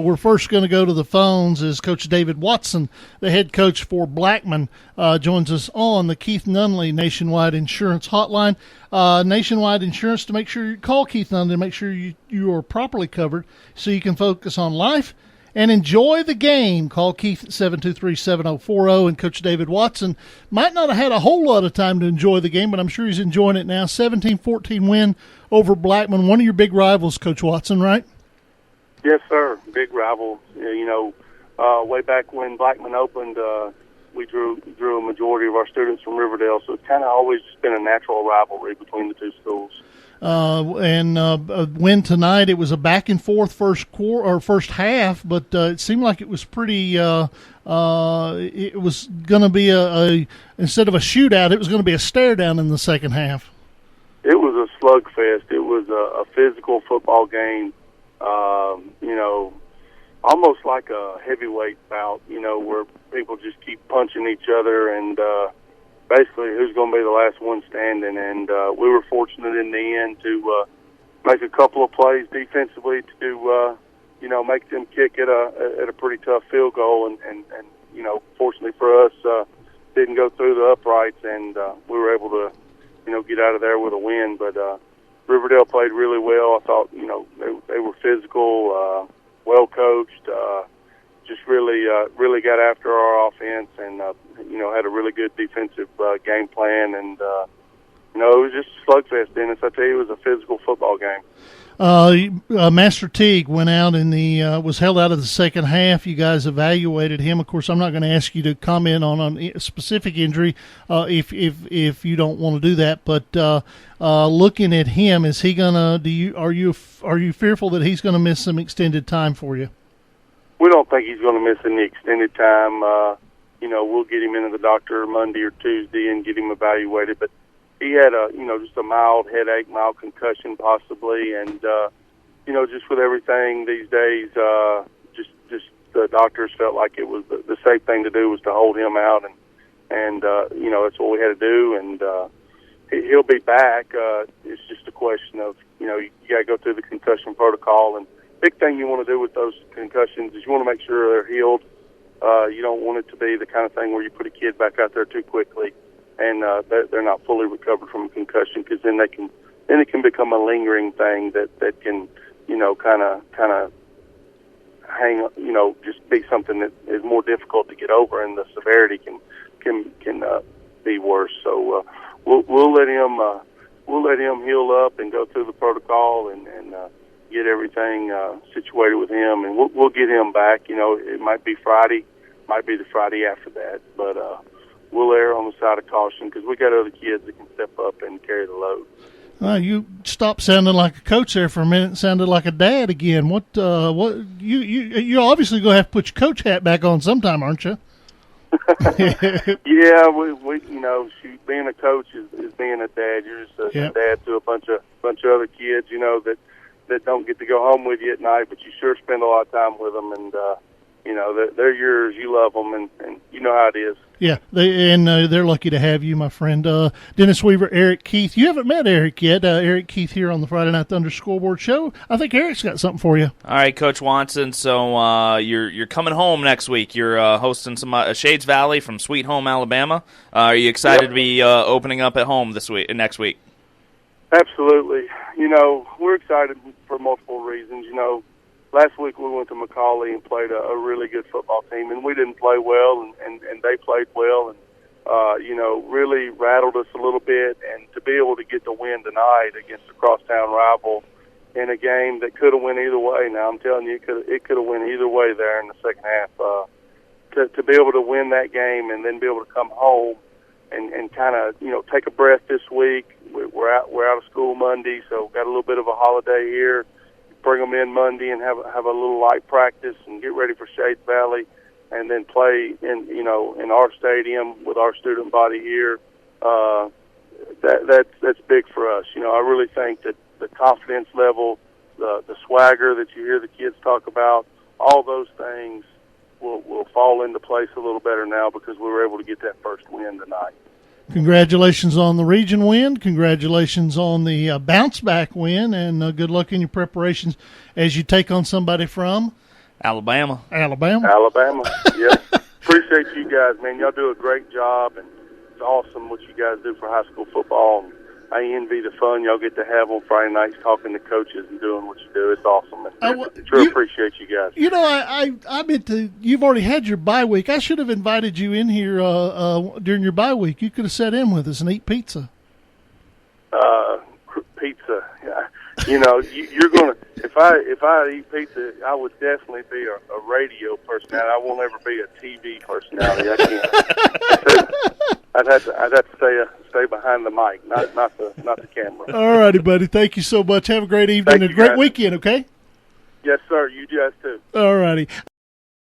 we're first going to go to the phones as Coach David Watson, the head coach for Blackman, joins us on the Keith Nunley Nationwide Insurance Hotline. Nationwide Insurance, to make sure you call Keith Nunley to make sure you are properly covered so you can focus on life and enjoy the game. Call Keith at 723-7040, and Coach David Watson might not have had a whole lot of time to enjoy the game, but I'm sure he's enjoying it now. 17-14 win over Blackman, one of your big rivals, Coach Watson, right? Yes, sir. Big rival. Way back when Blackman opened, we drew a majority of our students from Riverdale, so it's kind of always been a natural rivalry between the two schools. Win tonight, it was a back and forth first half, but it seemed like it was pretty. It was going to be instead of a shootout, it was going to be a stare down in the second half. It was a slugfest. It was a physical football game. Almost like a heavyweight bout. Where people just keep punching each other and. Basically, who's going to be the last one standing, and we were fortunate in the end to make a couple of plays defensively to make them kick at a pretty tough field goal, and fortunately for us, didn't go through the uprights, and we were able to get out of there with a win. But Riverdale played really well. I thought they were physical, well coached. Just really got after our offense and, had a really good defensive game plan. And, it was just a slugfest, Dennis. I tell you, it was a physical football game. Master Teague went out was held out of the second half. You guys evaluated him. Of course, I'm not going to ask you to comment on a specific injury if you don't want to do that. But looking at him, is he going to? Are you fearful that he's going to miss some extended time for you? We don't think he's going to miss any extended time. We'll get him into the doctor Monday or Tuesday and get him evaluated. But he had just a mild headache, mild concussion possibly. And, just with everything these days, just the doctors felt like it was the safe thing to do was to hold him out. And that's what we had to do. And he'll be back. It's just a question of, you got to go through the concussion protocol. And big thing you want to do with those concussions is you want to make sure they're healed. You don't want it to be the kind of thing where you put a kid back out there too quickly and they're not fully recovered from a concussion, because then it can become a lingering thing that can kind of hang, just be something that is more difficult to get over, and the severity can be worse. So we'll let him heal up and go through the protocol and get everything situated with him, and we'll get him back. It might be Friday, might be the Friday after that, but we'll err on the side of caution because we got other kids that can step up and carry the load. You stopped sounding like a coach there for a minute and sounded like a dad again. What you obviously going to have to put your coach hat back on sometime, aren't you? Yeah, we being a coach is being a dad. You're just a dad to a bunch of other kids, that don't get to go home with you at night, but you sure spend a lot of time with them, and they're yours. You love them, and you know how it is. Yeah, they're lucky to have you, my friend. Dennis Weaver, Eric Keith. You haven't met Eric yet. Eric Keith here on the Friday Night Thunder Scoreboard Show. I think Eric's got something for you. All right, Coach Watson. So you're coming home next week. You're hosting some Shades Valley from Sweet Home, Alabama. Are you excited to be opening up at home next week? Absolutely. We're excited for multiple reasons. Last week we went to McCallie and played a really good football team, and we didn't play well, and they played well, and really rattled us a little bit. And to be able to get the win tonight against a crosstown rival in a game that could have went either way. Now I'm telling you, it could have went either way there in the second half. To be able to win that game and then be able to come home and kind of take a breath this week. We're out of school Monday, so got a little bit of a holiday here. Bring them in Monday and have a little light practice and get ready for Shades Valley, and then play in our stadium with our student body here. That's big for us. I really think that the confidence level, the swagger that you hear the kids talk about, all those things will fall into place a little better now because we were able to get that first win tonight. Congratulations on the region win. Congratulations on the bounce-back win, and good luck in your preparations as you take on somebody from Alabama. Alabama. Yeah. Appreciate you guys, man. Y'all do a great job, and it's awesome what you guys do for high school football. And I envy the fun y'all get to have on Friday nights talking to coaches and doing what you do. It's awesome. I appreciate you guys. You know, I meant to. You've already had your bye week. I should have invited you in here during your bye week. You could have sat in with us and eat pizza. Pizza. Yeah. You know, you're gonna. If I eat pizza, I would definitely be a radio personality. I won't ever be a TV personality. I can't. I'd have to stay behind the mic, not the camera. All righty, buddy. Thank you so much. Have a great evening and a great weekend. Okay. Yes, sir. You guys too. All righty.